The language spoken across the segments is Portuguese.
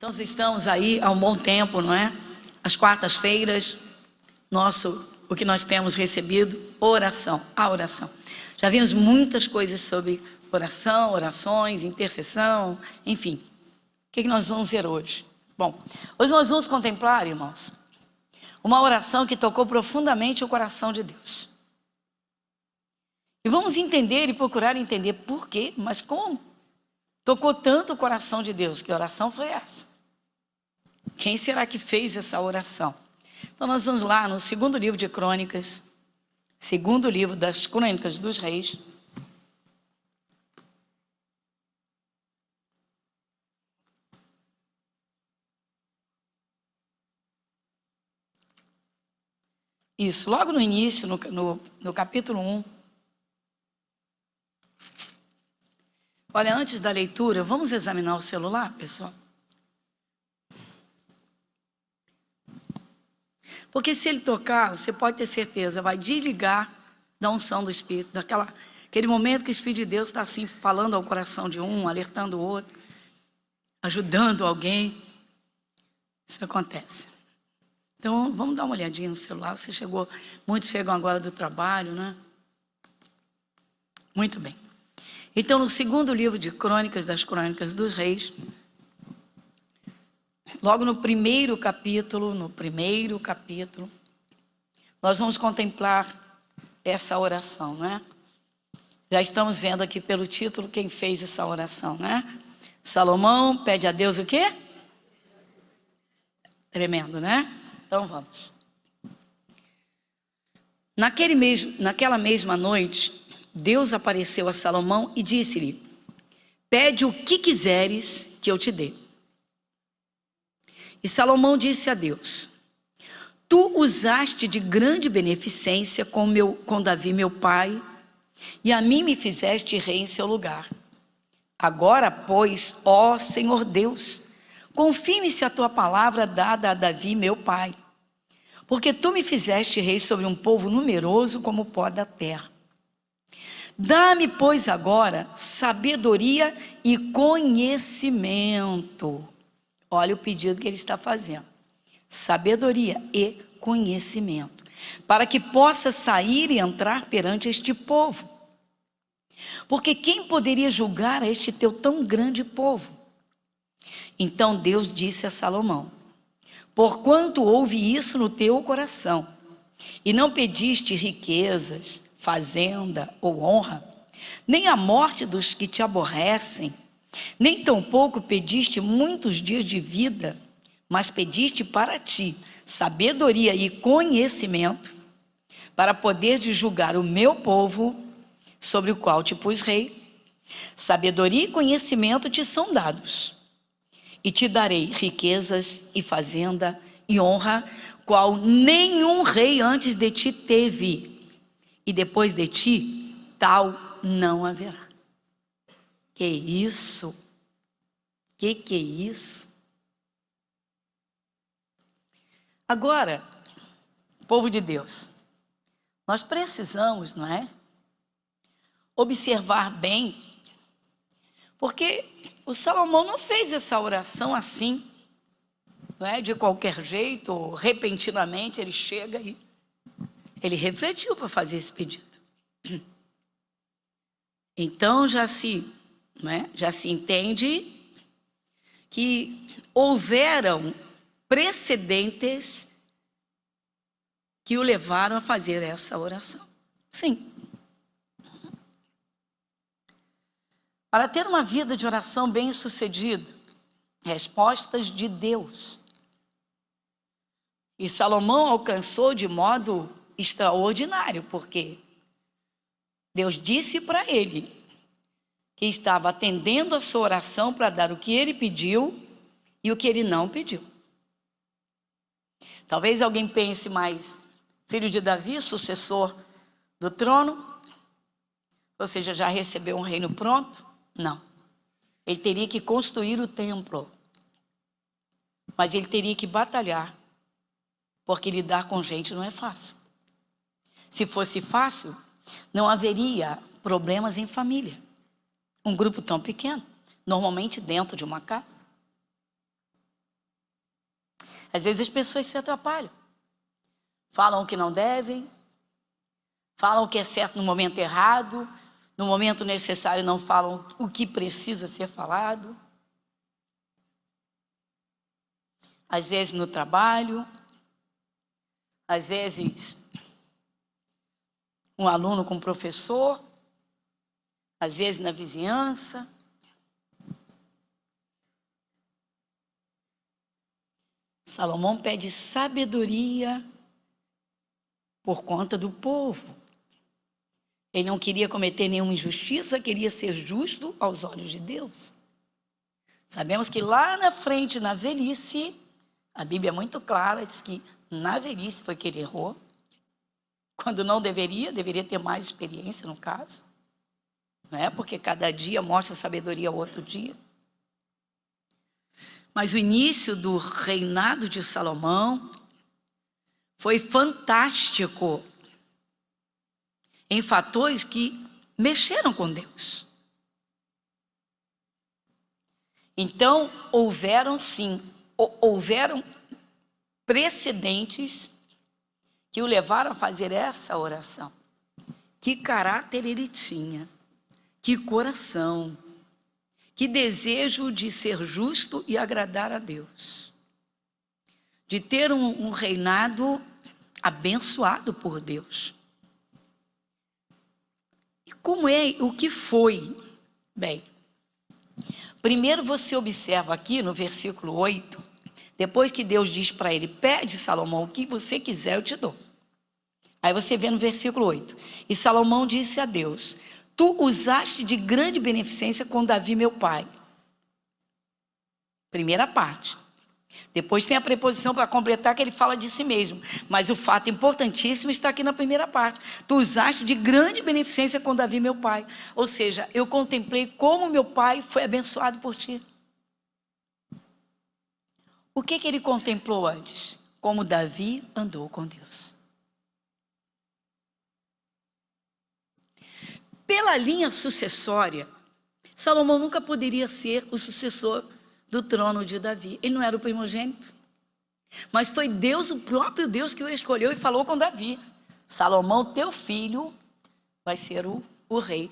Então, nós estamos aí há um bom tempo, não é? Às quartas-feiras, o que nós temos recebido, a oração. Já vimos muitas coisas sobre oração, orações, intercessão, enfim. O que nós vamos ver hoje? Bom, hoje nós vamos contemplar, irmãos, uma oração que tocou profundamente o coração de Deus. E vamos entender e procurar entender por quê, mas como tocou tanto o coração de Deus. Que oração foi essa? Quem será que fez essa oração? Então nós vamos lá no segundo livro de Crônicas, segundo livro das Crônicas dos Reis. Isso, logo no início, no capítulo 1. Olha, antes da leitura, vamos examinar o celular, pessoal? Porque se ele tocar, você pode ter certeza, vai desligar da unção do Espírito, aquele momento que o Espírito de Deus está assim, falando ao coração de um, alertando o outro, ajudando alguém. Isso acontece. Então, vamos dar uma olhadinha no celular. Muitos chegam agora do trabalho, né? Muito bem. Então, no segundo livro de Crônicas, das Crônicas dos Reis, logo no primeiro capítulo, nós vamos contemplar essa oração, né? Já estamos vendo aqui pelo título quem fez essa oração, né? Salomão pede a Deus o quê? Tremendo, né? Então vamos. Naquela mesma noite, Deus apareceu a Salomão e disse-lhe: pede o que quiseres que eu te dê. E Salomão disse a Deus: tu usaste de grande beneficência com Davi meu pai, e a mim me fizeste rei em seu lugar. Agora, pois, ó Senhor Deus, confirme-se a tua palavra dada a Davi meu pai, porque tu me fizeste rei sobre um povo numeroso como o pó da terra. Dá-me, pois, agora sabedoria e conhecimento. Olha o pedido que ele está fazendo. Sabedoria e conhecimento, para que possa sair e entrar perante este povo. Porque quem poderia julgar a este teu tão grande povo? Então Deus disse a Salomão: porquanto houve isso no teu coração, e não pediste riquezas, fazenda ou honra, nem a morte dos que te aborrecem, nem tampouco pediste muitos dias de vida, mas pediste para ti sabedoria e conhecimento, para poderes julgar o meu povo, sobre o qual te pus rei. Sabedoria e conhecimento te são dados, e te darei riquezas e fazenda e honra, qual nenhum rei antes de ti teve, e depois de ti tal não haverá. Que isso? Que é isso? Agora, povo de Deus, nós precisamos, não é? Observar bem, porque o Salomão não fez essa oração assim, não é? De qualquer jeito, ou repentinamente ele chega e ele refletiu para fazer esse pedido. Então já se entende que houveram precedentes que o levaram a fazer essa oração. Sim. Para ter uma vida de oração bem-sucedida, respostas de Deus. E Salomão alcançou de modo extraordinário, porque Deus disse para ele que estava atendendo a sua oração para dar o que ele pediu e o que ele não pediu. Talvez alguém pense, mas filho de Davi, sucessor do trono, ou seja, já recebeu um reino pronto? Não. Ele teria que construir o templo, mas ele teria que batalhar, porque lidar com gente não é fácil. Se fosse fácil, não haveria problemas em família. Um grupo tão pequeno, normalmente dentro de uma casa. Às vezes as pessoas se atrapalham. Falam o que não devem, falam o que é certo no momento errado, no momento necessário não falam o que precisa ser falado. Às vezes no trabalho, às vezes um aluno com um professor, às vezes na vizinhança. Salomão pede sabedoria por conta do povo. Ele não queria cometer nenhuma injustiça, queria ser justo aos olhos de Deus. Sabemos que lá na frente, na velhice, a Bíblia é muito clara, diz que na velhice foi que ele errou. Quando não deveria ter mais experiência no caso. Não é? Porque cada dia mostra sabedoria ao outro dia. Mas o início do reinado de Salomão foi fantástico em fatores que mexeram com Deus. Então, houveram precedentes que o levaram a fazer essa oração. Que caráter ele tinha, que coração, que desejo de ser justo e agradar a Deus, de ter um reinado abençoado por Deus. E como é, o que foi? Bem, primeiro você observa aqui no versículo 8, depois que Deus diz para ele, pede Salomão, o que você quiser eu te dou. Aí você vê no versículo 8, e Salomão disse a Deus, tu usaste de grande beneficência com Davi meu pai. Primeira parte. Depois tem a preposição para completar que ele fala de si mesmo. Mas o fato importantíssimo está aqui na primeira parte. Tu usaste de grande beneficência com Davi meu pai. Ou seja, eu contemplei como meu pai foi abençoado por ti. O que ele contemplou antes? Como Davi andou com Deus. Pela linha sucessória, Salomão nunca poderia ser o sucessor do trono de Davi. Ele não era o primogênito. Mas foi Deus, o próprio Deus, que o escolheu e falou com Davi. Salomão, teu filho, vai ser o rei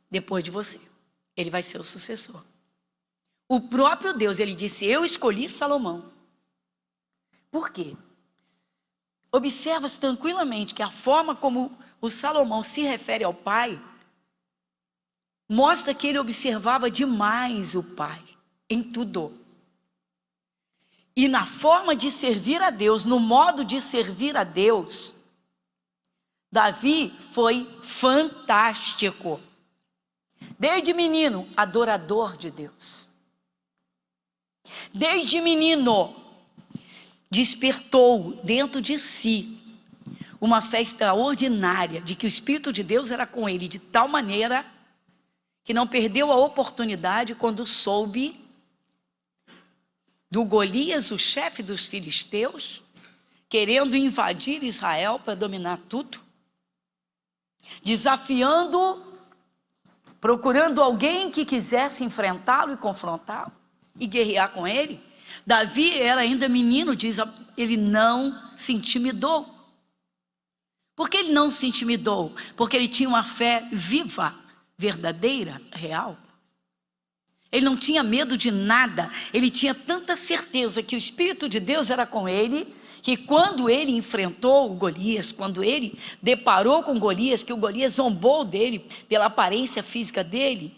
depois de você. Ele vai ser o sucessor. O próprio Deus, ele disse, eu escolhi Salomão. Por quê? Observa-se tranquilamente que a forma como o Salomão se refere ao pai mostra que ele observava demais o pai em tudo. E na forma de servir a Deus, no modo de servir a Deus, Davi foi fantástico. Desde menino, adorador de Deus. Desde menino, despertou dentro de si uma fé extraordinária de que o Espírito de Deus era com ele de tal maneira que não perdeu a oportunidade quando soube do Golias, o chefe dos filisteus, querendo invadir Israel para dominar tudo, desafiando, procurando alguém que quisesse enfrentá-lo e confrontá-lo e guerrear com ele. Davi era ainda menino, diz, ele não se intimidou. Por que ele não se intimidou? Porque ele tinha uma fé viva, verdadeira, real. Ele não tinha medo de nada, ele tinha tanta certeza que o Espírito de Deus era com ele, que quando ele enfrentou o Golias, quando ele deparou com Golias, que o Golias zombou dele pela aparência física dele,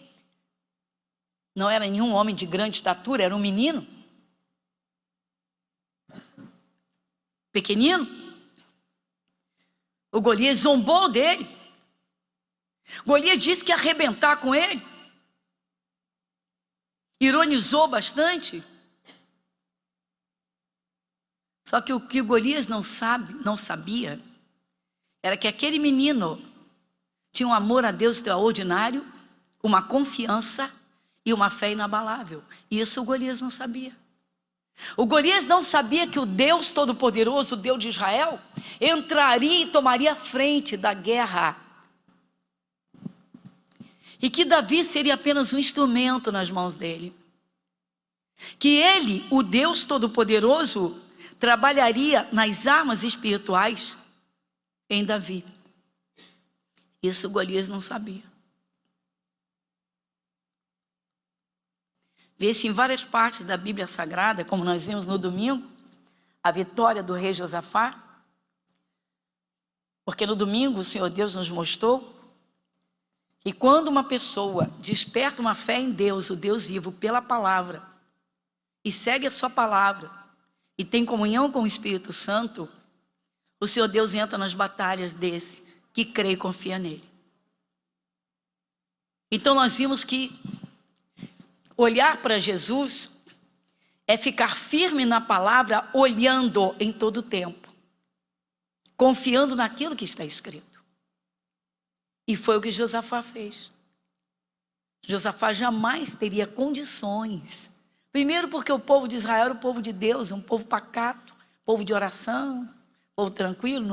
não era nenhum homem de grande estatura, era um menino, pequenino. O Golias zombou dele. Golias disse que ia arrebentar com ele. Ironizou bastante. Só que o que o Golias não sabia, era que aquele menino tinha um amor a Deus extraordinário, uma confiança e uma fé inabalável. E isso o Golias não sabia. O Golias não sabia que o Deus Todo-Poderoso, o Deus de Israel, entraria e tomaria a frente da guerra. E que Davi seria apenas um instrumento nas mãos dele. Que ele, o Deus Todo-Poderoso, trabalharia nas armas espirituais em Davi. Isso Golias não sabia. Vê-se em várias partes da Bíblia Sagrada, como nós vimos no domingo, a vitória do rei Josafá. Porque no domingo o Senhor Deus nos mostrou que quando uma pessoa desperta uma fé em Deus, o Deus vivo, pela palavra, e segue a sua palavra, e tem comunhão com o Espírito Santo, o Senhor Deus entra nas batalhas desse que crê e confia nele. Então nós vimos que olhar para Jesus é ficar firme na palavra, olhando em todo o tempo, confiando naquilo que está escrito. E foi o que Josafá fez. Josafá jamais teria condições. Primeiro porque o povo de Israel era o povo de Deus, um povo pacato, povo de oração, povo tranquilo,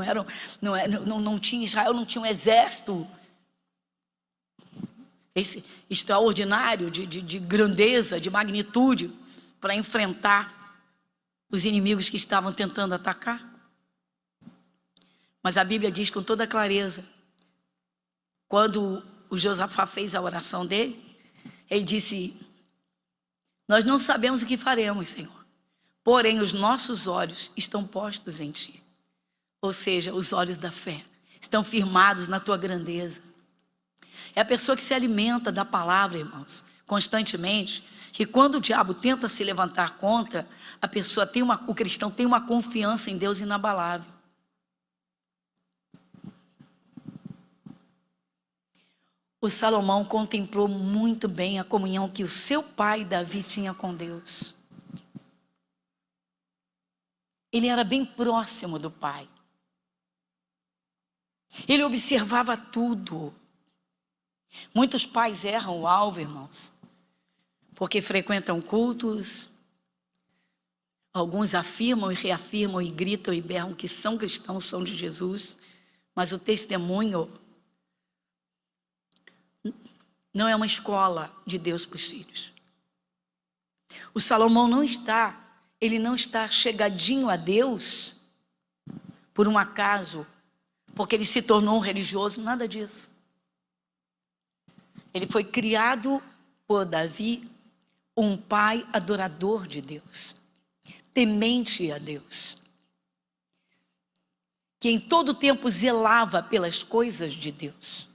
não tinha Israel, não tinha um exército esse extraordinário de grandeza, de magnitude, para enfrentar os inimigos que estavam tentando atacar. Mas a Bíblia diz com toda clareza, quando o Josafá fez a oração dele, ele disse: nós não sabemos o que faremos, Senhor, porém os nossos olhos estão postos em Ti. Ou seja, os olhos da fé estão firmados na Tua grandeza. É a pessoa que se alimenta da palavra, irmãos, constantemente, que quando o diabo tenta se levantar contra, a pessoa o cristão tem uma confiança em Deus inabalável. O Salomão contemplou muito bem a comunhão que o seu pai Davi tinha com Deus. Ele era bem próximo do pai. Ele observava tudo. Muitos pais erram o alvo, irmãos, porque frequentam cultos. Alguns afirmam e reafirmam e gritam e berram que são cristãos, são de Jesus, mas o testemunho não é uma escola de Deus para os filhos. O Salomão não está chegadinho a Deus por um acaso, porque ele se tornou um religioso, nada disso. Ele foi criado por Davi, um pai adorador de Deus, temente a Deus, que em todo tempo zelava pelas coisas de Deus.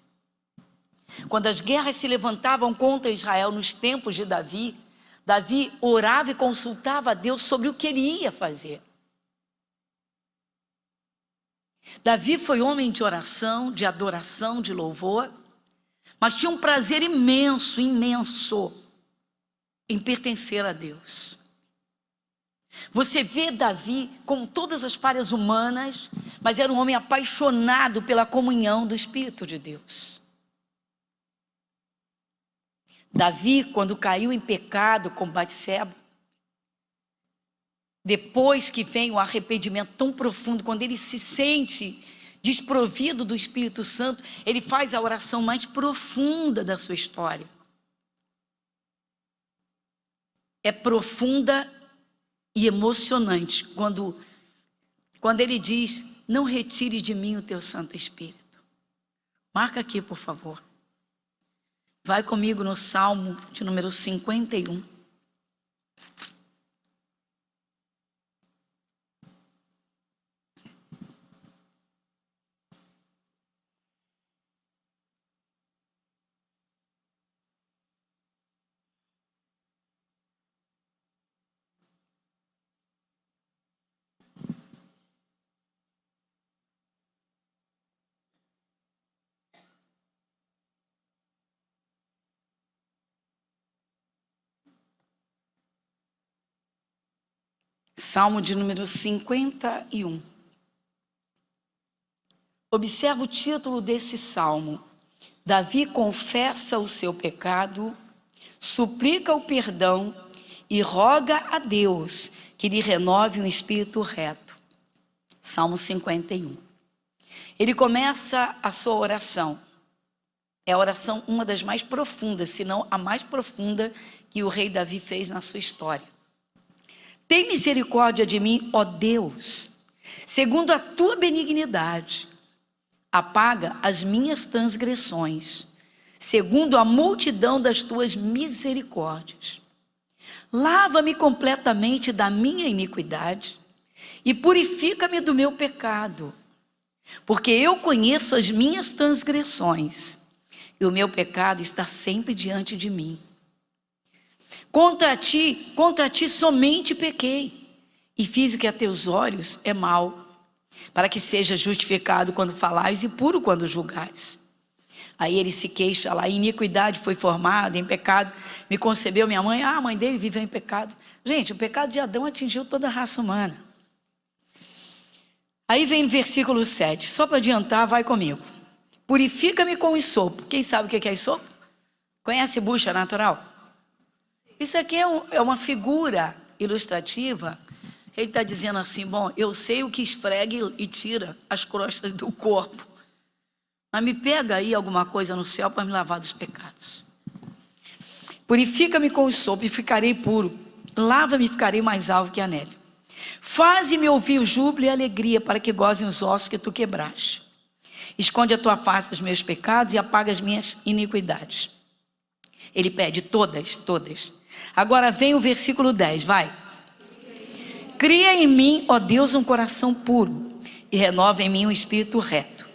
Quando as guerras se levantavam contra Israel nos tempos de Davi, Davi orava e consultava a Deus sobre o que ele ia fazer. Davi foi homem de oração, de adoração, de louvor, mas tinha um prazer imenso, imenso em pertencer a Deus. Você vê Davi com todas as falhas humanas, mas era um homem apaixonado pela comunhão do Espírito de Deus. Davi, quando caiu em pecado com Batseba, depois que vem o arrependimento tão profundo, quando ele se sente desprovido do Espírito Santo, ele faz a oração mais profunda da sua história. É profunda e emocionante quando ele diz: não retire de mim o teu Santo Espírito. Marca aqui, por favor. Vai comigo no Salmo de número 51. Salmo de número 51. Observa o título desse salmo. Davi confessa o seu pecado, suplica o perdão e roga a Deus que lhe renove um espírito reto. Salmo 51. Ele começa a sua oração. É a oração, uma das mais profundas, se não a mais profunda que o rei Davi fez na sua história. Tem misericórdia de mim, ó Deus, segundo a tua benignidade. Apaga as minhas transgressões, segundo a multidão das tuas misericórdias. Lava-me completamente da minha iniquidade e purifica-me do meu pecado, porque eu conheço as minhas transgressões e o meu pecado está sempre diante de mim. Contra ti somente pequei e fiz o que a teus olhos é mal, para que seja justificado quando falares e puro quando julgares. Aí ele se queixa lá, iniquidade foi formada, em pecado me concebeu minha mãe. A mãe dele viveu em pecado. Gente, o pecado de Adão atingiu toda a raça humana. Aí vem o versículo 7, só para adiantar, vai comigo. Purifica-me com esopo. Quem sabe o que é esopo? Conhece bucha natural? Isso aqui é uma figura ilustrativa. Ele está dizendo assim, bom, eu sei o que esfrega e tira as crostas do corpo, mas me pega aí alguma coisa no céu para me lavar dos pecados. Purifica-me com esopo e ficarei puro. Lava-me e ficarei mais alvo que a neve. Faze-me ouvir o júbilo e a alegria, para que gozem os ossos que tu quebraste. Esconde a tua face dos meus pecados e apaga as minhas iniquidades. Ele pede todas. Agora vem o versículo 10, vai. Cria em mim, ó Deus, um coração puro e renova em mim um espírito reto.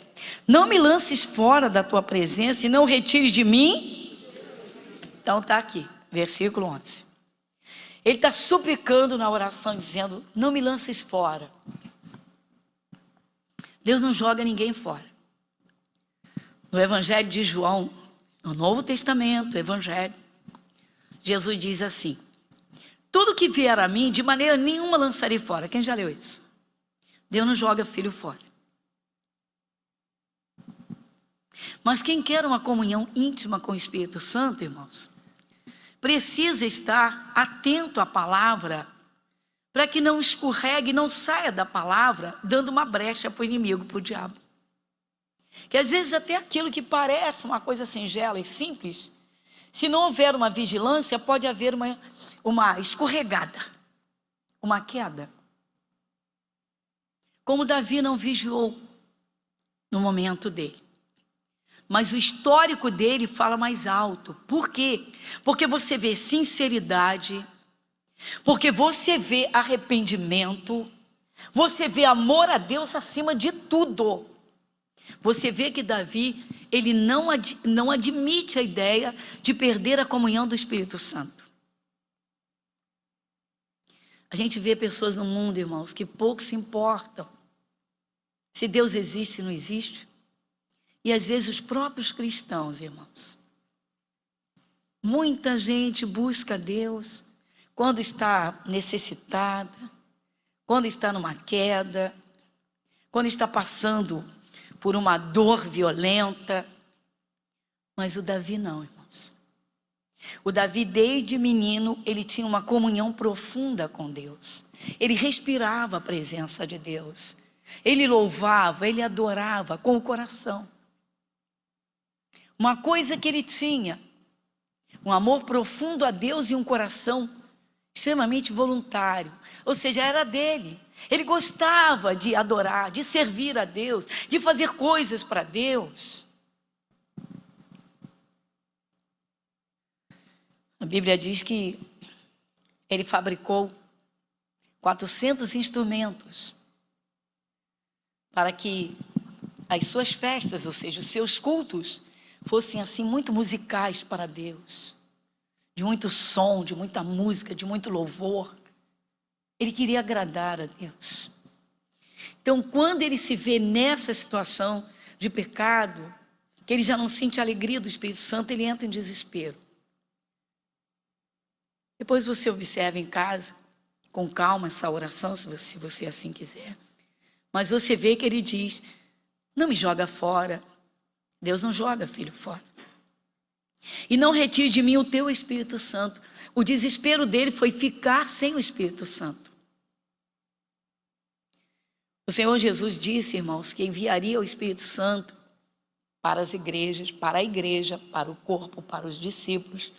Não me lances fora da tua presença e não retires de mim. Então está aqui, versículo 11. Ele está suplicando na oração, dizendo, não me lances fora. Deus não joga ninguém fora. No Evangelho de João, no Novo Testamento, Evangelho, Jesus diz assim, tudo que vier a mim, de maneira nenhuma lançarei fora. Quem já leu isso? Deus não joga filho fora. Mas quem quer uma comunhão íntima com o Espírito Santo, irmãos, precisa estar atento à palavra, para que não escorregue, não saia da palavra, dando uma brecha para o inimigo, para o diabo. Que às vezes até aquilo que parece uma coisa singela e simples, se não houver uma vigilância, pode haver uma escorregada, uma queda. Como Davi não vigiou no momento dele. Mas o histórico dele fala mais alto. Por quê? Porque você vê sinceridade, porque você vê arrependimento, você vê amor a Deus acima de tudo. Você vê que Davi, ele não admite a ideia de perder a comunhão do Espírito Santo. A gente vê pessoas no mundo, irmãos, que pouco se importam se Deus existe ou não existe. E às vezes os próprios cristãos, irmãos. Muita gente busca Deus quando está necessitada, quando está numa queda, quando está passando por uma dor violenta. Mas o Davi não, irmãos. O Davi, desde menino, ele tinha uma comunhão profunda com Deus. Ele respirava a presença de Deus. Ele louvava, ele adorava com o coração. Uma coisa que ele tinha, um amor profundo a Deus e um coração extremamente voluntário. Ou seja, era dele. Ele gostava de adorar, de servir a Deus, de fazer coisas para Deus. A Bíblia diz que ele fabricou 400 instrumentos para que as suas festas, ou seja, os seus cultos, fossem assim muito musicais para Deus, de muito som, de muita música, de muito louvor. Ele queria agradar a Deus. Então, quando ele se vê nessa situação de pecado, que ele já não sente a alegria do Espírito Santo, ele entra em desespero. Depois você observa em casa, com calma, essa oração, se você assim quiser. Mas você vê que ele diz, não me joga fora. Deus não joga filho fora. E não retire de mim o teu Espírito Santo. O desespero dele foi ficar sem o Espírito Santo. O Senhor Jesus disse, irmãos, que enviaria o Espírito Santo para as igrejas, para a igreja, para o corpo, para os discípulos.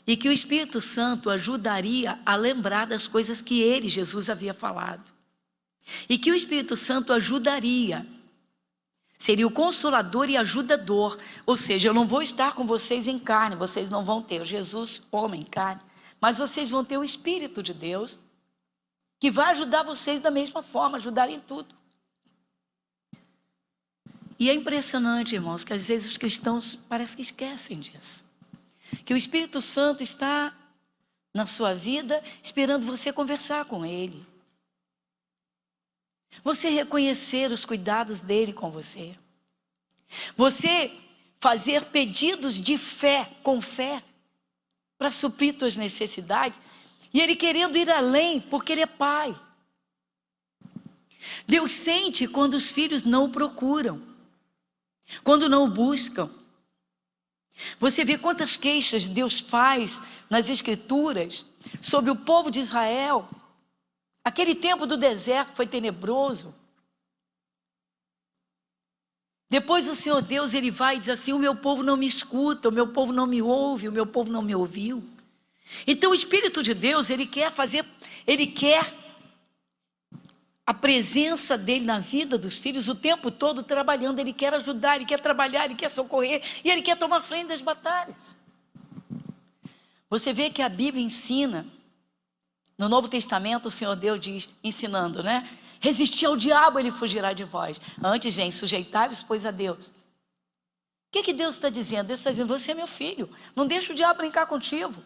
E que o Espírito Santo ajudaria a lembrar das coisas que ele, Jesus, havia falado. E que o Espírito Santo ajudaria, seria o consolador e ajudador. Ou seja, eu não vou estar com vocês em carne, vocês não vão ter Jesus, homem, carne. Mas vocês vão ter o Espírito de Deus, que vai ajudar vocês da mesma forma, ajudar em tudo. E é impressionante, irmãos, que às vezes os cristãos parece que esquecem disso. Que o Espírito Santo está na sua vida esperando você conversar com Ele. Você reconhecer os cuidados dele com você. Você fazer pedidos de fé, com fé, para suprir suas necessidades. E ele querendo ir além, porque ele é pai. Deus sente quando os filhos não o procuram, quando não o buscam. Você vê quantas queixas Deus faz nas Escrituras sobre o povo de Israel. Aquele tempo do deserto foi tenebroso. Depois o Senhor Deus, ele vai e diz assim: o meu povo não me escuta, o meu povo não me ouve, o meu povo não me ouviu. Então o Espírito de Deus, ele quer a presença dele na vida dos filhos o tempo todo trabalhando. Ele quer ajudar, ele quer trabalhar, ele quer socorrer e ele quer tomar frente das batalhas. Você vê que a Bíblia ensina, no Novo Testamento o Senhor Deus diz, ensinando, né? Resistir ao diabo, ele fugirá de vós. Antes vem, sujeitai-vos, pois, a Deus. O que Deus está dizendo? Deus está dizendo: você é meu filho, não deixa o diabo brincar contigo.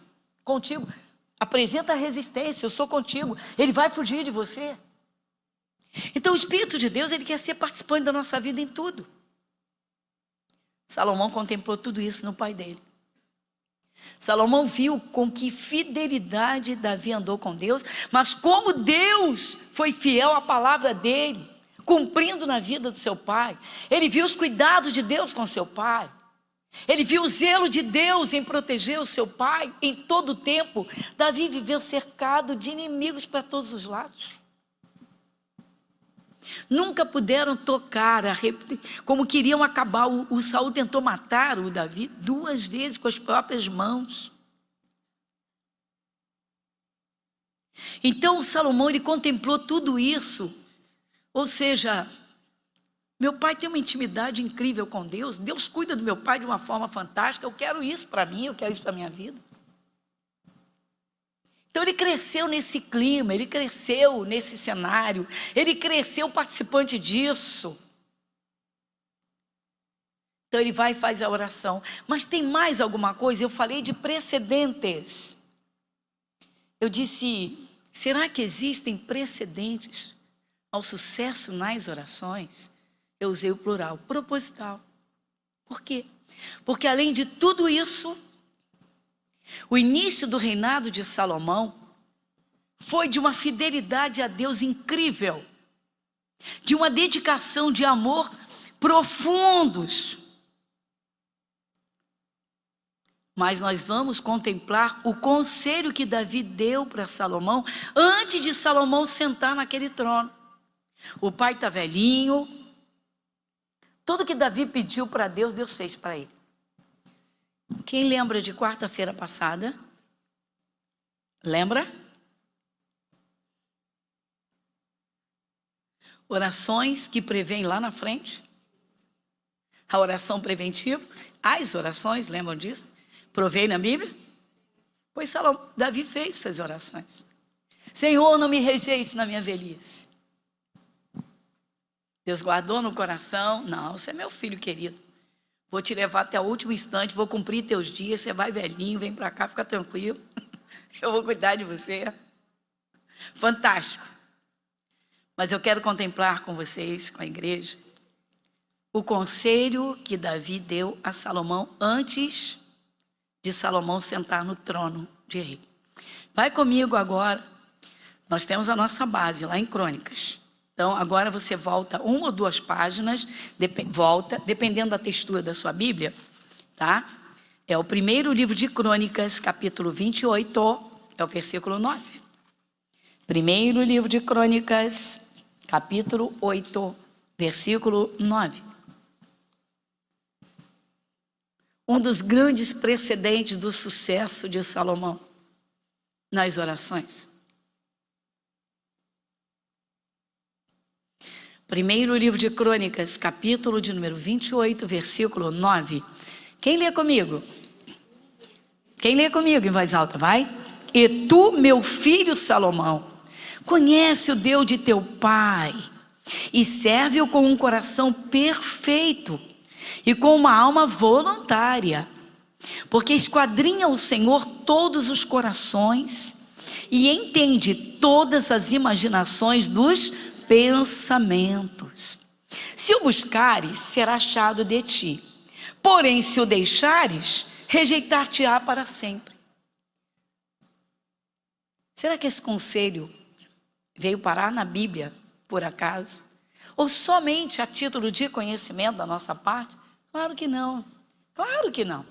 Apresenta a resistência, eu sou contigo, ele vai fugir de você. Então o Espírito de Deus, ele quer ser participante da nossa vida em tudo. Salomão contemplou tudo isso no pai dele. Salomão viu com que fidelidade Davi andou com Deus, mas como Deus foi fiel à palavra dele, cumprindo na vida do seu pai. Ele viu os cuidados de Deus com seu pai. Ele viu o zelo de Deus em proteger o seu pai em todo o tempo. Davi viveu cercado de inimigos para todos os lados. Nunca puderam tocar, como queriam acabar. O Saul tentou matar o Davi 2 vezes com as próprias mãos. Então o Salomão, ele contemplou tudo isso. Ou seja, meu pai tem uma intimidade incrível com Deus. Deus cuida do meu pai de uma forma fantástica. Eu quero isso para mim, eu quero isso para a minha vida. Então ele cresceu nesse clima, ele cresceu nesse cenário, ele cresceu participante disso. Então ele vai e faz a oração. Mas tem mais alguma coisa? Eu falei de precedentes. Eu disse: será que existem precedentes ao sucesso nas orações? Eu usei o plural, proposital. Por quê? Porque além de tudo isso, o início do reinado de Salomão foi de uma fidelidade a Deus incrível, de uma dedicação de amor profundos. Mas nós vamos contemplar o conselho que Davi deu para Salomão antes de Salomão sentar naquele trono. O pai está velhinho. Tudo que Davi pediu para Deus, Deus fez para ele. Quem lembra de quarta-feira passada? Lembra? Orações que prevêm lá na frente. A oração preventiva. As orações, lembram disso? Provei na Bíblia? Pois Davi fez essas orações. Senhor, não me rejeite na minha velhice. Deus guardou no coração: não, você é meu filho querido. Vou te levar até o último instante, vou cumprir teus dias, você vai velhinho, vem para cá, fica tranquilo. Eu vou cuidar de você. Fantástico. Mas eu quero contemplar com vocês, com a igreja, o conselho que Davi deu a Salomão antes de Salomão sentar no trono de rei. Vai comigo agora. Nós temos a nossa base lá em Crônicas. Então, agora você volta 1 ou 2 páginas, dependendo da textura da sua Bíblia, tá? É o primeiro livro de Crônicas, capítulo 28, é o versículo 9. Primeiro livro de Crônicas, capítulo 8, versículo 9. um dos grandes precedentes do sucesso de Salomão nas orações. Primeiro livro de Crônicas, capítulo de número 28, versículo 9. Quem lê comigo? Quem lê comigo em voz alta, vai? E tu, meu filho Salomão, conhece o Deus de teu pai e serve-o com um coração perfeito e com uma alma voluntária, porque esquadrinha o Senhor todos os corações e entende todas as imaginações dos pensamentos. Se o buscares, será achado de ti, porém se o deixares, rejeitar-te-á para sempre. Será que esse conselho veio parar na Bíblia, por acaso? Ou somente a título de conhecimento da nossa parte? Claro que não, claro que não.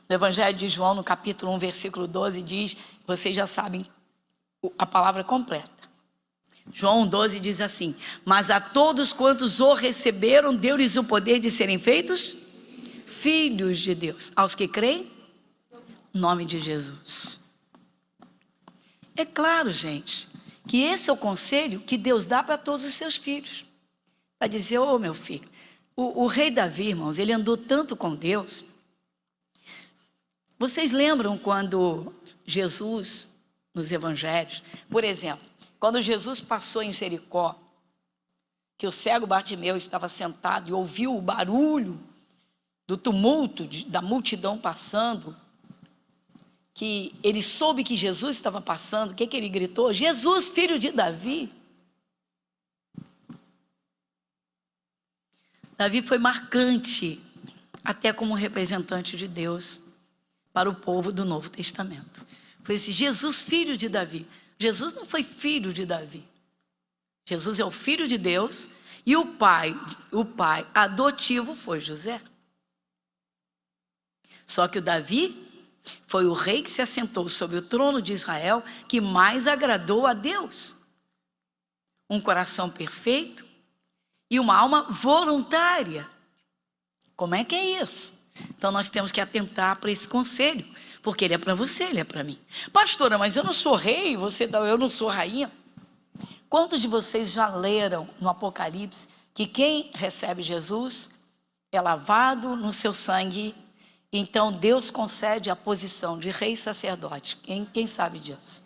No Evangelho de João, no capítulo 1, versículo 12, diz, vocês já sabem a palavra completa. João 12 diz assim: mas a todos quantos o receberam, deu-lhes o poder de serem feitos filhos de Deus, aos que creem no nome de Jesus. É claro, gente, que esse é o conselho que Deus dá para todos os seus filhos. Para dizer, ô meu filho, o rei Davi, irmãos, ele andou tanto com Deus. Vocês lembram quando Jesus, nos evangelhos, por exemplo, quando Jesus passou em Jericó, que o cego Bartimeu estava sentado e ouviu o barulho do tumulto da multidão passando, que ele soube que Jesus estava passando, o que ele gritou? Jesus, filho de Davi. Davi foi marcante, até como representante de Deus, para o povo do Novo Testamento. Foi esse Jesus, filho de Davi. Jesus não foi filho de Davi. Jesus é o filho de Deus e o pai adotivo foi José. Só que o Davi foi o rei que se assentou sobre o trono de Israel que mais agradou a Deus. Um coração perfeito e uma alma voluntária. Como é que é isso? Então nós temos que atentar para esse conselho, porque ele é para você, ele é para mim. Pastora, mas eu não sou rei, eu não sou rainha. Quantos de vocês já leram no Apocalipse que quem recebe Jesus é lavado no seu sangue? Então Deus concede a posição de rei e sacerdote. Quem sabe disso?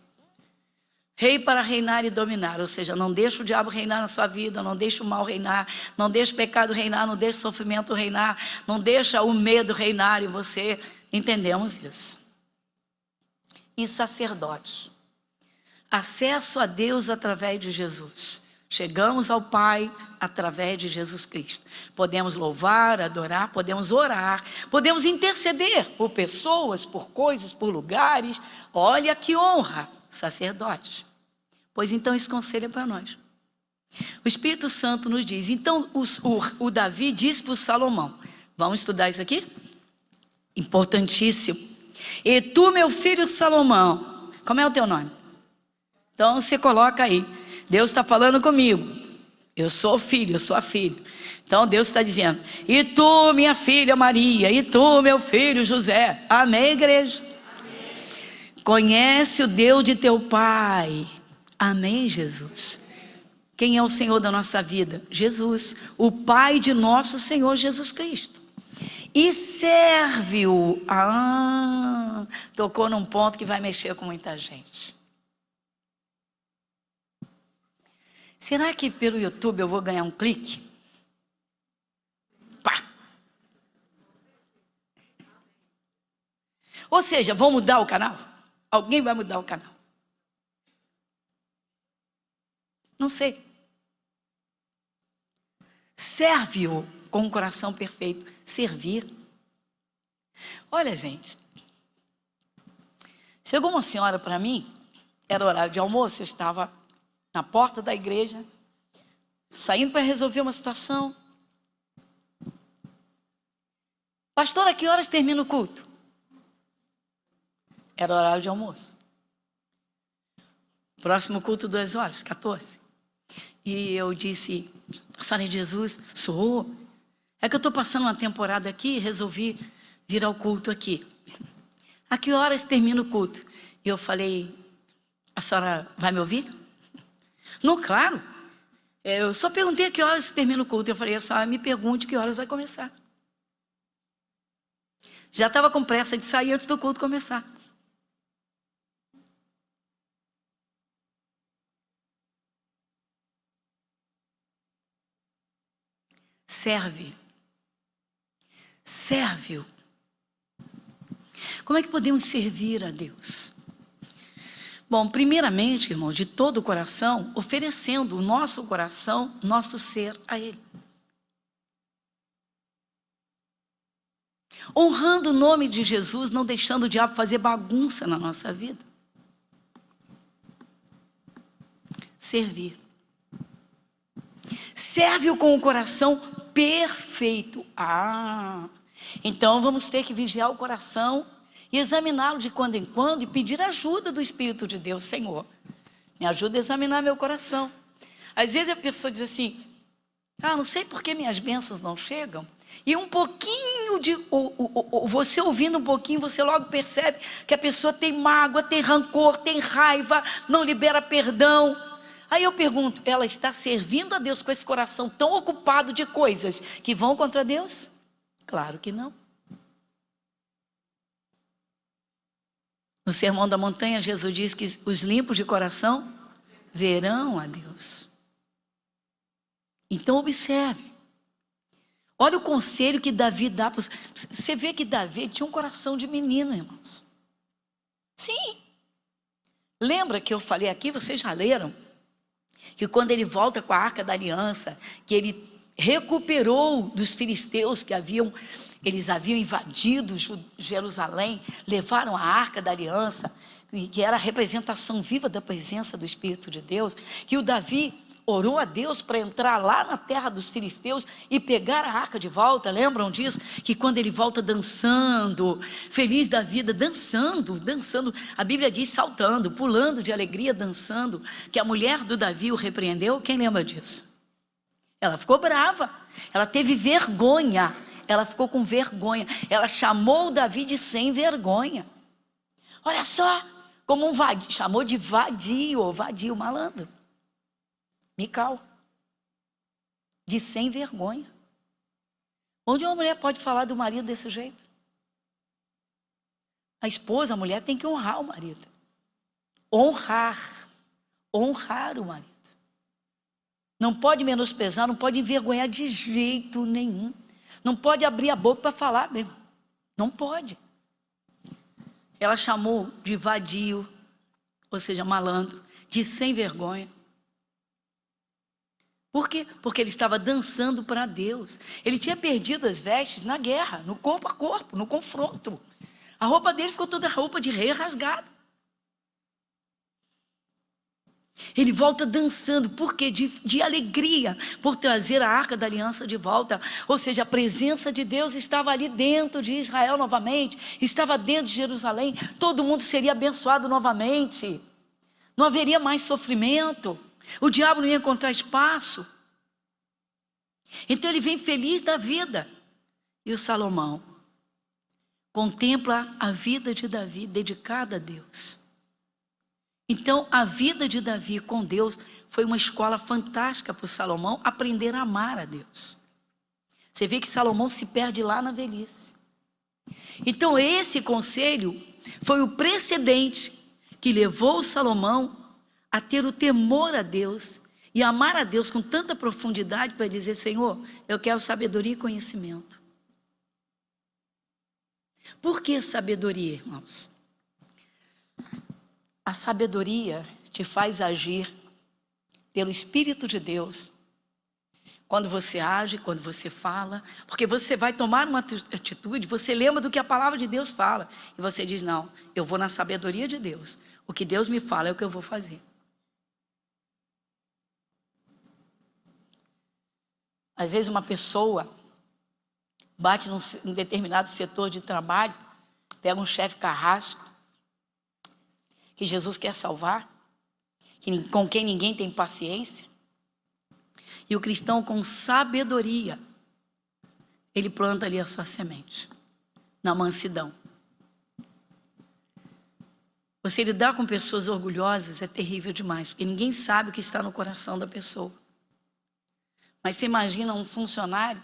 Rei para reinar e dominar, ou seja, não deixa o diabo reinar na sua vida, não deixa o mal reinar, não deixa o pecado reinar, não deixa o sofrimento reinar, não deixa o medo reinar em você. Entendemos isso. E sacerdote, acesso a Deus através de Jesus. Chegamos ao Pai através de Jesus Cristo. Podemos louvar, adorar, podemos orar, podemos interceder por pessoas, por coisas, por lugares. Olha que honra, sacerdote. Pois então esse conselho é para nós. O Espírito Santo nos diz, então o Davi disse para o Salomão, vamos estudar isso aqui? Importantíssimo. E tu, meu filho Salomão, como é o teu nome? Então você coloca aí, Deus está falando comigo, eu sou o filho, eu sou a filha. Então Deus está dizendo, e tu, minha filha Maria, e tu, meu filho José. Amém, igreja? Amém. Conhece o Deus de teu pai. Amém, Jesus. Quem é o Senhor da nossa vida? Jesus, o Pai de nosso Senhor Jesus Cristo. E serve-o. Tocou num ponto que vai mexer com muita gente. Será que pelo YouTube eu vou ganhar um clique? Pá! Ou seja, vão mudar o canal? Alguém vai mudar o canal? Não sei. Serve-o com um coração perfeito. Servir. Olha, gente. Chegou uma senhora para mim, era horário de almoço, eu estava na porta da igreja, saindo para resolver uma situação. Pastor, a que horas termina o culto? Era horário de almoço. Próximo culto, 2h, 14. E eu disse, a senhora é de Jesus? Sou. É que eu estou passando uma temporada aqui e resolvi vir ao culto aqui. A que horas termina o culto? E eu falei, a senhora vai me ouvir? Não, claro. Eu só perguntei a que horas termina o culto. Eu falei, a senhora me pergunte que horas vai começar. Já estava com pressa de sair antes do culto começar. Serve. Serve-o. Como é que podemos servir a Deus? Bom, primeiramente, irmão, de todo o coração, oferecendo o nosso coração, nosso ser a Ele. Honrando o nome de Jesus, não deixando o diabo fazer bagunça na nossa vida. Servir. Serve-o com o coração perfeito. Então vamos ter que vigiar o coração e examiná-lo de quando em quando e pedir ajuda do Espírito de Deus. Senhor, me ajuda a examinar meu coração. Às vezes a pessoa diz assim, não sei por que minhas bênçãos não chegam. E um pouquinho você ouvindo um pouquinho, você logo percebe que a pessoa tem mágoa, tem rancor, tem raiva, não libera perdão. Aí eu pergunto, ela está servindo a Deus com esse coração tão ocupado de coisas que vão contra Deus? Claro que não. No Sermão da Montanha, Jesus diz que os limpos de coração verão a Deus. Então observe. Olha o conselho que Davi dá. Você vê que Davi tinha um coração de menino, irmãos. Sim. Lembra que eu falei aqui, vocês já leram? Que quando ele volta com a Arca da Aliança, que ele recuperou dos filisteus que eles haviam invadido Jerusalém, levaram a Arca da Aliança, que era a representação viva da presença do Espírito de Deus, que o Davi orou a Deus para entrar lá na terra dos filisteus e pegar a arca de volta. Lembram disso? Que quando ele volta dançando, feliz da vida, dançando, a Bíblia diz saltando, pulando de alegria, dançando, que a mulher do Davi o repreendeu. Quem lembra disso? Ela ficou brava, ela teve vergonha, ela ficou com vergonha, ela chamou o Davi de sem vergonha. Olha só, como um vadio, chamou de vadio, malandro. Mical, de sem vergonha. Onde uma mulher pode falar do marido desse jeito? A esposa, a mulher tem que honrar o marido. Honrar o marido. Não pode menosprezar, não pode envergonhar de jeito nenhum. Não pode abrir a boca para falar mesmo. Não pode. Ela chamou de vadio, ou seja, malandro, de sem vergonha. Por quê? Porque ele estava dançando para Deus. Ele tinha perdido as vestes na guerra, no corpo a corpo, no confronto. A roupa dele ficou toda roupa de rei rasgada. Ele volta dançando, por quê? De alegria, por trazer a Arca da Aliança de volta. Ou seja, a presença de Deus estava ali dentro de Israel novamente, estava dentro de Jerusalém, todo mundo seria abençoado novamente. Não haveria mais sofrimento. O diabo não ia encontrar espaço. Então ele vem feliz da vida. E o Salomão contempla a vida de Davi dedicada a Deus. Então a vida de Davi com Deus foi uma escola fantástica para o Salomão aprender a amar a Deus. Você vê que Salomão se perde lá na velhice. Então esse conselho foi o precedente que levou o Salomão a ter o temor a Deus e amar a Deus com tanta profundidade para dizer, Senhor, eu quero sabedoria e conhecimento. Por que sabedoria, irmãos? A sabedoria te faz agir pelo Espírito de Deus. Quando você age, quando você fala, porque você vai tomar uma atitude, você lembra do que a palavra de Deus fala. E você diz, não, eu vou na sabedoria de Deus. O que Deus me fala é o que eu vou fazer. Às vezes uma pessoa bate num determinado setor de trabalho, pega um chefe carrasco, que Jesus quer salvar, com quem ninguém tem paciência. E o cristão com sabedoria ele planta ali a sua semente, na mansidão. Você lidar com pessoas orgulhosas é terrível demais, porque ninguém sabe o que está no coração da pessoa. Mas você imagina um funcionário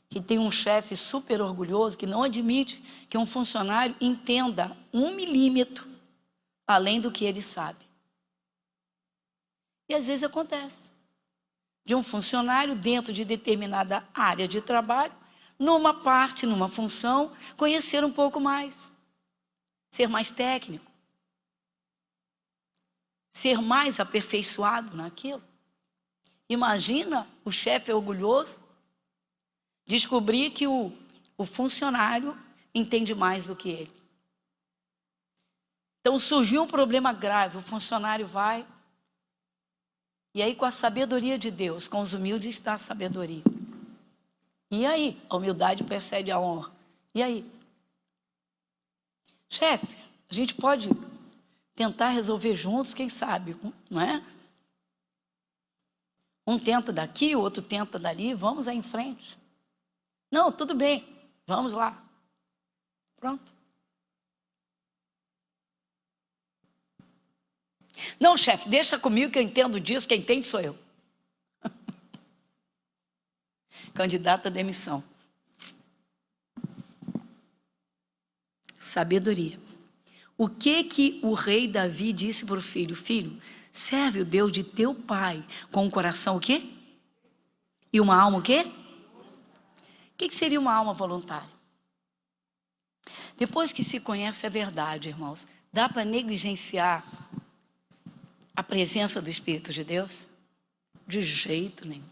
que tem um chefe super orgulhoso, que não admite que um funcionário entenda 1 milímetro além do que ele sabe. E às vezes acontece de um funcionário dentro de determinada área de trabalho, numa parte, numa função, conhecer um pouco mais, ser mais técnico, ser mais aperfeiçoado naquilo. Imagina o chefe orgulhoso descobrir que o funcionário entende mais do que ele. Então surgiu um problema grave, o funcionário vai, e aí com a sabedoria de Deus, com os humildes está a sabedoria. E aí? A humildade precede a honra. E aí? Chefe, a gente pode tentar resolver juntos, quem sabe, não é? Um tenta daqui, o outro tenta dali, vamos aí em frente. Não, tudo bem, vamos lá. Pronto. Não, chefe, deixa comigo que eu entendo disso, quem entende sou eu. Candidato à demissão. Sabedoria. O que o rei Davi disse para o filho? Filho, serve o Deus de teu pai com um coração o quê? E uma alma o quê? O que seria uma alma voluntária? Depois que se conhece a verdade, irmãos, dá para negligenciar a presença do Espírito de Deus? De jeito nenhum.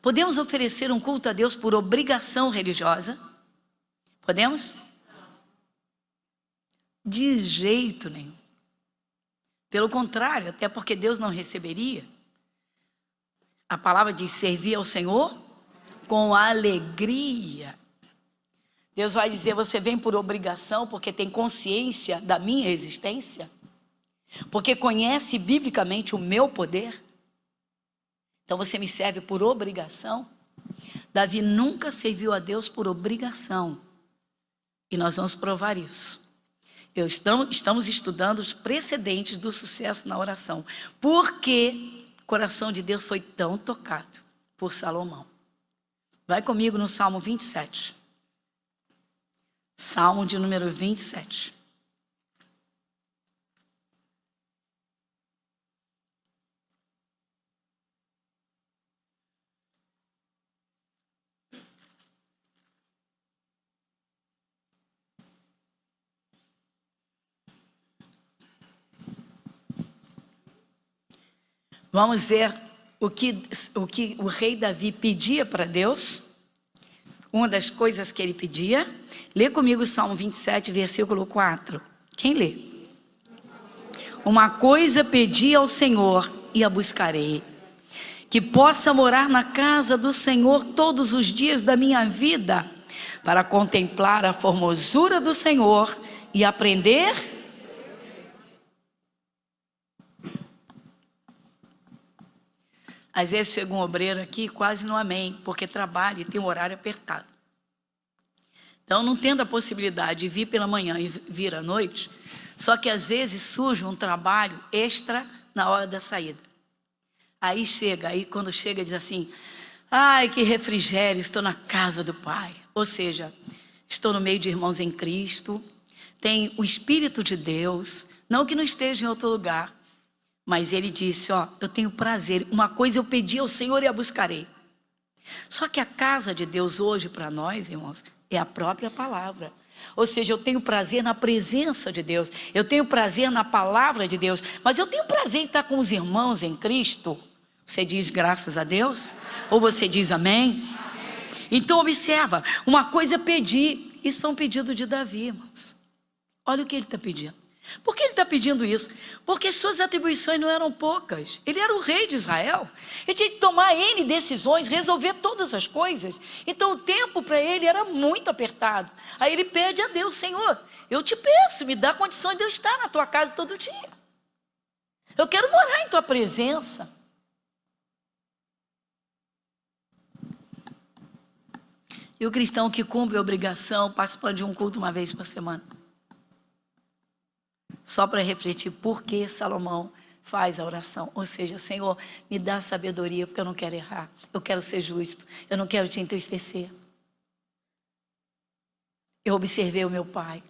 Podemos oferecer um culto a Deus por obrigação religiosa? Podemos? De jeito nenhum. Pelo contrário, até porque Deus não receberia. A palavra diz servir ao Senhor com alegria. Deus vai dizer, você vem por obrigação porque tem consciência da minha existência? Porque conhece biblicamente o meu poder? Então você me serve por obrigação? Davi nunca serviu a Deus por obrigação. E nós vamos provar isso. Estamos estudando os precedentes do sucesso na oração. Por que o coração de Deus foi tão tocado por Salomão? Vai comigo no Salmo 27. Salmo de número 27. Vamos ver o que o rei Davi pedia para Deus. Uma das coisas que ele pedia. Lê comigo o Salmo 27, versículo 4. Quem lê? Uma coisa pedi ao Senhor e a buscarei, que possa morar na casa do Senhor todos os dias da minha vida, para contemplar a formosura do Senhor e aprender. Às vezes chega um obreiro aqui quase no amém, porque trabalha e tem um horário apertado. Então não tendo a possibilidade de vir pela manhã e vir à noite, só que às vezes surge um trabalho extra na hora da saída. Aí quando chega diz assim, ai que refrigério, estou na casa do Pai. Ou seja, estou no meio de irmãos em Cristo, tem o Espírito de Deus, não que não esteja em outro lugar, mas ele disse, eu tenho prazer, uma coisa eu pedi ao Senhor e a buscarei. Só que a casa de Deus hoje para nós, irmãos, é a própria palavra. Ou seja, eu tenho prazer na presença de Deus, eu tenho prazer na palavra de Deus, mas eu tenho prazer em estar com os irmãos em Cristo. Você diz graças a Deus? Ou você diz amém? Então observa, uma coisa pedi, isso é um pedido de Davi, irmãos. Olha o que ele está pedindo. Por que ele está pedindo isso? Porque suas atribuições não eram poucas. Ele era o rei de Israel. Ele tinha que tomar N decisões, resolver todas as coisas. Então o tempo para ele era muito apertado. Aí ele pede a Deus, Senhor, eu te peço, me dá condições de eu estar na tua casa todo dia. Eu quero morar em tua presença. E o cristão que cumpre a obrigação, participando de um culto uma vez por semana. Só para refletir por que Salomão faz a oração. Ou seja, Senhor, me dá sabedoria, porque eu não quero errar. Eu quero ser justo. Eu não quero te entristecer. Eu observei o meu pai.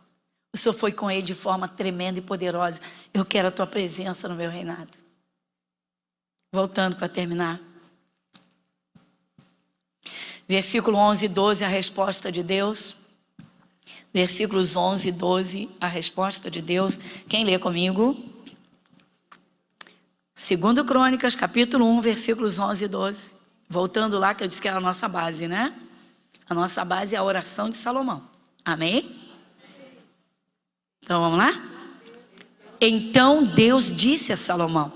O Senhor foi com ele de forma tremenda e poderosa. Eu quero a tua presença no meu reinado. Voltando para terminar. Versículo 11 e 12, a resposta de Deus. Versículos 11 e 12, a resposta de Deus. Quem lê comigo? 2 Crônicas, capítulo 1, versículos 11 e 12. Voltando lá, que eu disse que era a nossa base, né? A nossa base é a oração de Salomão. Amém? Então, vamos lá? Então Deus disse a Salomão: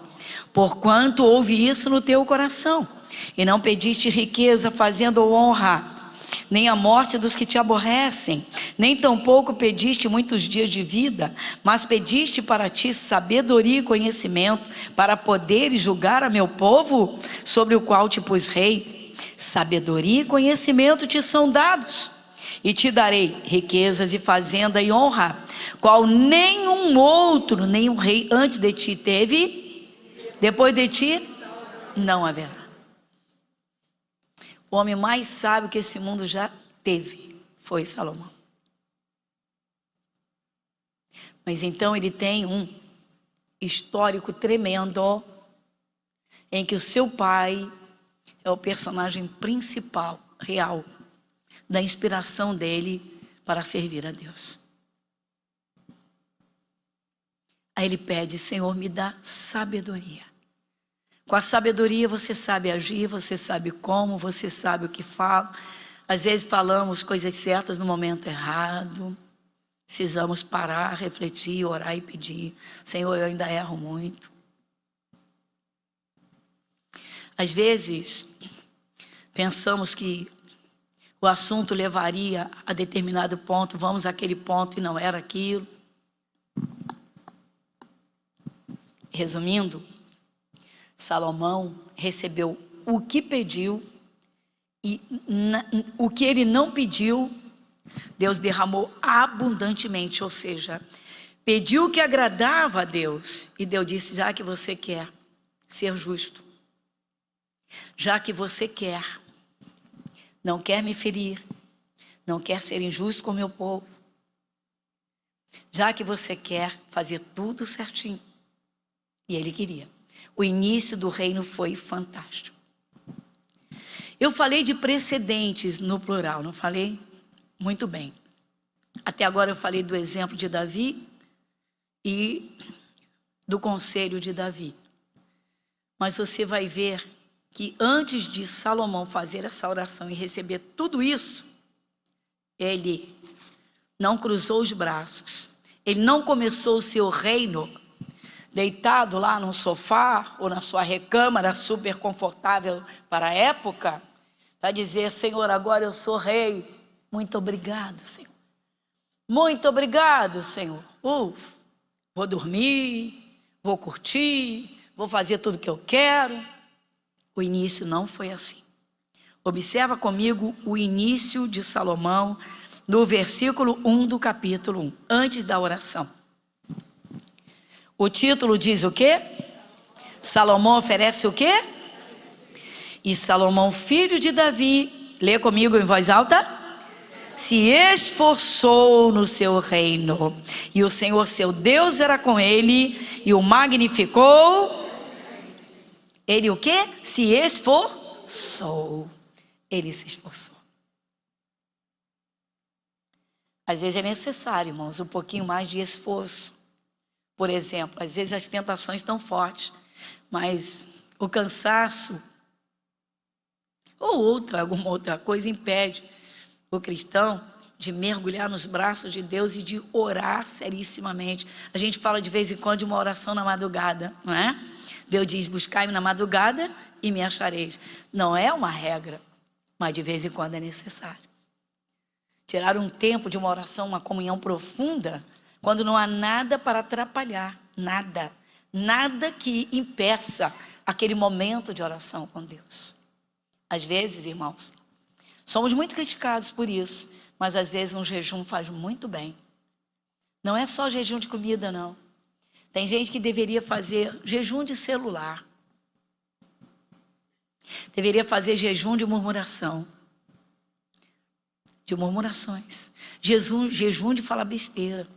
porquanto houve isso no teu coração, e não pediste riqueza fazendo honra, nem a morte dos que te aborrecem, nem tampouco pediste muitos dias de vida, mas pediste para ti sabedoria e conhecimento, para poderes julgar a meu povo, sobre o qual te pus rei. Sabedoria e conhecimento te são dados, e te darei riquezas e fazenda e honra, qual nenhum outro, nenhum rei antes de ti teve, depois de ti não haverá. O homem mais sábio que esse mundo já teve foi Salomão. Mas então ele tem um histórico tremendo, em que o seu pai é o personagem principal, real, da inspiração dele para servir a Deus. Aí ele pede: Senhor, me dá sabedoria. Com a sabedoria você sabe agir, você sabe como, você sabe o que fala. Às vezes falamos coisas certas no momento errado. Precisamos parar, refletir, orar e pedir: Senhor, eu ainda erro muito. Às vezes pensamos que o assunto levaria a determinado ponto, vamos àquele ponto e não era aquilo. Resumindo, Salomão recebeu o que pediu e o que ele não pediu, Deus derramou abundantemente. Ou seja, pediu o que agradava a Deus e Deus disse: já que você quer ser justo, já que você não quer me ferir, não quer ser injusto com o meu povo, já que você quer fazer tudo certinho, e ele queria. O início do reino foi fantástico. Eu falei de precedentes no plural, não falei? Muito bem. Até agora eu falei do exemplo de Davi e do conselho de Davi. Mas você vai ver que antes de Salomão fazer essa oração e receber tudo isso, ele não cruzou os braços, ele não começou o seu reino deitado lá num sofá ou na sua recâmara super confortável para a época, para dizer: Senhor, agora eu sou rei, muito obrigado, Senhor. Muito obrigado, Senhor. Vou dormir, vou curtir, vou fazer tudo o que eu quero. O início não foi assim. Observa comigo o início de Salomão, no versículo 1 do capítulo 1, antes da oração. O título diz o quê? Salomão oferece o quê? E Salomão, filho de Davi, lê comigo em voz alta: se esforçou no seu reino, e o Senhor seu Deus era com ele, e o magnificou. Ele o quê? Se esforçou. Ele se esforçou. Às vezes é necessário, irmãos, um pouquinho mais de esforço. Por exemplo, às vezes as tentações estão fortes, mas o cansaço ou alguma outra coisa impede o cristão de mergulhar nos braços de Deus e de orar serissimamente. A gente fala de vez em quando de uma oração na madrugada, não é? Deus diz: buscai-me na madrugada e me achareis. Não é uma regra, mas de vez em quando é necessário. Tirar um tempo de uma oração, uma comunhão profunda, quando não há nada para atrapalhar, nada que impeça aquele momento de oração com Deus. Às vezes, irmãos, Somos muito criticados por isso, mas às vezes um jejum faz muito bem. Não é só jejum de comida, não. Tem gente que deveria fazer jejum de celular. Deveria fazer jejum de murmuração. De murmurações. Jejum de falar besteira.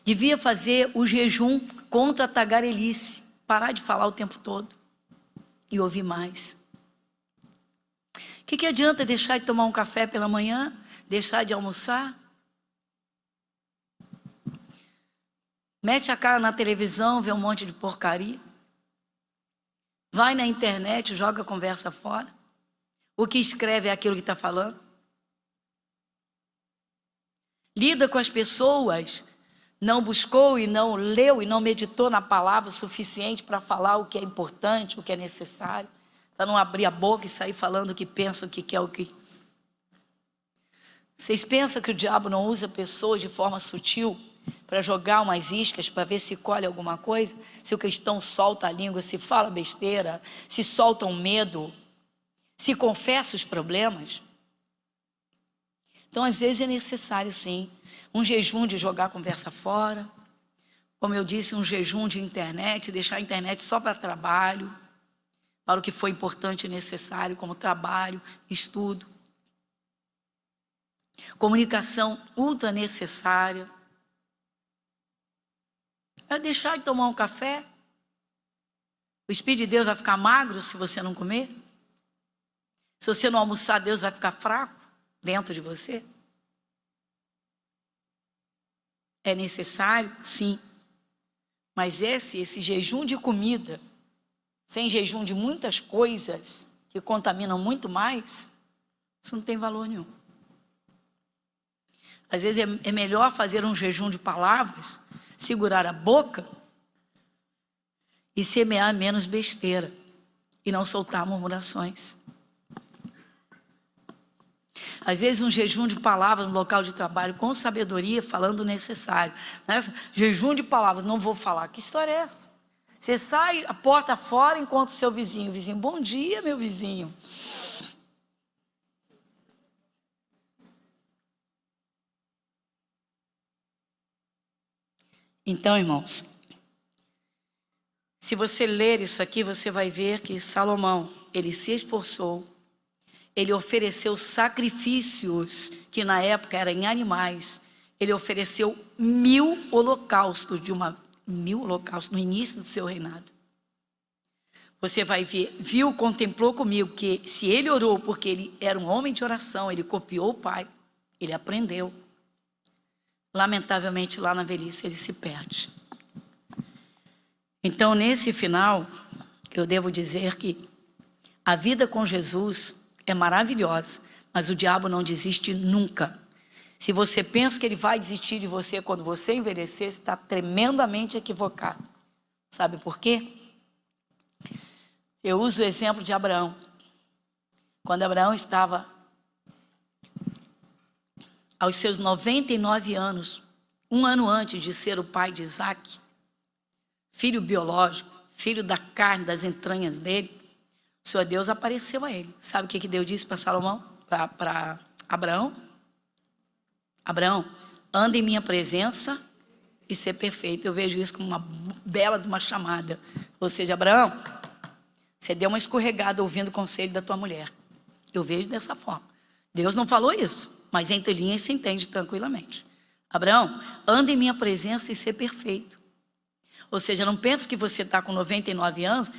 Devia fazer o jejum contra a tagarelice. Parar de falar o tempo todo. E ouvir mais. O que adianta deixar de tomar um café pela manhã? Deixar de almoçar? Mete a cara na televisão, vê um monte de porcaria. Vai na internet, joga a conversa fora. O que escreve é aquilo que está falando. Lida com as pessoas, não buscou e não leu e não meditou na palavra o suficiente para falar o que é importante, o que é necessário. Para não abrir a boca e sair falando o que pensa, o que quer, o que... Vocês pensam que o diabo não usa pessoas de forma sutil para jogar umas iscas, para ver se colhe alguma coisa? Se o cristão solta a língua, se fala besteira, se solta um medo, se confessa os problemas. Então, às vezes é necessário, sim, um jejum de jogar a conversa fora. Como eu disse, um jejum de internet, deixar a internet só para trabalho, para o que foi importante e necessário, como trabalho, estudo. Comunicação ultra necessária. É deixar de tomar um café. O Espírito de Deus vai ficar magro se você não comer? Se você não almoçar, Deus vai ficar fraco dentro de você? É necessário? Sim. Mas esse jejum de comida, sem jejum de muitas coisas que contaminam muito mais, isso não tem valor nenhum. Às vezes é melhor fazer um jejum de palavras, segurar a boca e semear menos besteira e não soltar murmurações. Às vezes um jejum de palavras no local de trabalho, com sabedoria, falando o necessário. Jejum de palavras, não vou falar. Que história é essa? Você sai a porta fora, encontra o seu vizinho. Vizinho, bom dia, meu vizinho. Então, irmãos, se você ler isso aqui, você vai ver que Salomão, ele se esforçou, ele ofereceu sacrifícios, que na época eram em animais, ele ofereceu 1000 holocaustos, 1000 holocaustos no início do seu reinado. Você vai ver, viu, contemplou comigo, que se ele orou, porque ele era um homem de oração, ele copiou o pai, ele aprendeu. Lamentavelmente, lá na velhice, ele se perde. Então, nesse final, eu devo dizer que a vida com Jesus é maravilhosa, mas o diabo não desiste nunca. Se você pensa que ele vai desistir de você quando você envelhecer, você está tremendamente equivocado. Sabe por quê? Eu uso o exemplo de Abraão. Quando Abraão estava aos seus 99 anos, um ano antes de ser o pai de Isaac, filho biológico, filho da carne, das entranhas dele, o Senhor Deus apareceu a ele. Sabe o que Deus disse para Salomão, para Abraão? Abraão, anda em minha presença e ser perfeito. Eu vejo isso como uma bela de uma chamada. Ou seja, Abraão, você deu uma escorregada ouvindo o conselho da tua mulher. Eu vejo dessa forma. Deus não falou isso, mas entre linhas se entende tranquilamente. Abraão, anda em minha presença e ser perfeito. Ou seja, não pense que você está com 99 anos,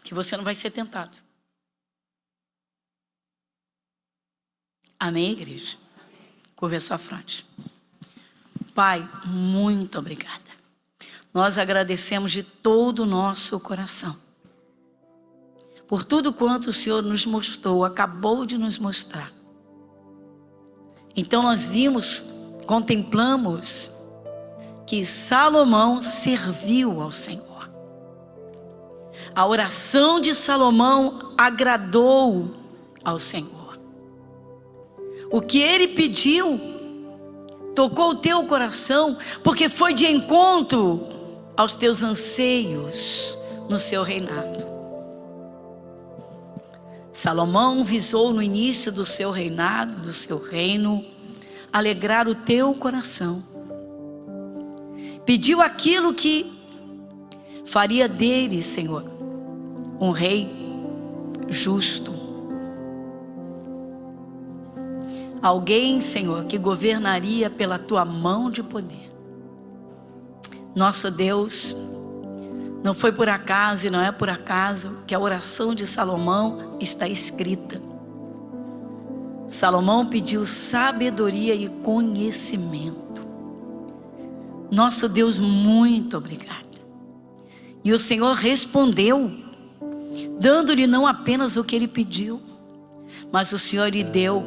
que você não vai ser tentado. Amém, igreja? Curva a sua fronte. Pai, muito obrigada. Nós agradecemos de todo o nosso coração por tudo quanto o Senhor nos mostrou, acabou de nos mostrar. Então nós vimos, contemplamos que Salomão serviu ao Senhor. A oração de Salomão agradou ao Senhor. O que ele pediu tocou o teu coração, porque foi de encontro aos teus anseios no seu reinado. Salomão visou no início do seu reinado, do seu reino, alegrar o teu coração. Pediu aquilo que faria dele, Senhor, um rei justo. Alguém, Senhor, que governaria pela tua mão de poder. Nosso Deus, não foi por acaso e não é por acaso que a oração de Salomão está escrita. Salomão pediu sabedoria e conhecimento. Nosso Deus, muito obrigada. E o Senhor respondeu, dando-lhe não apenas o que ele pediu, mas o Senhor lhe deu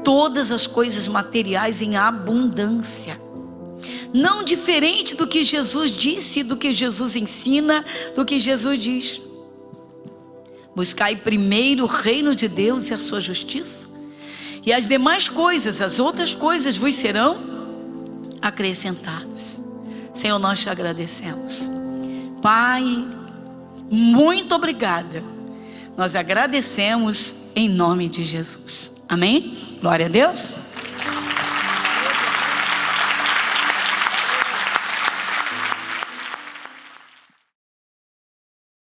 todas as coisas materiais em abundância. Não diferente do que Jesus disse, do que Jesus ensina, do que Jesus diz. Buscai primeiro o reino de Deus e a sua justiça, e as demais coisas, as outras coisas vos serão acrescentadas. Senhor, nós te agradecemos. Pai, muito obrigada. Nós agradecemos em nome de Jesus. Amém? Glória a Deus.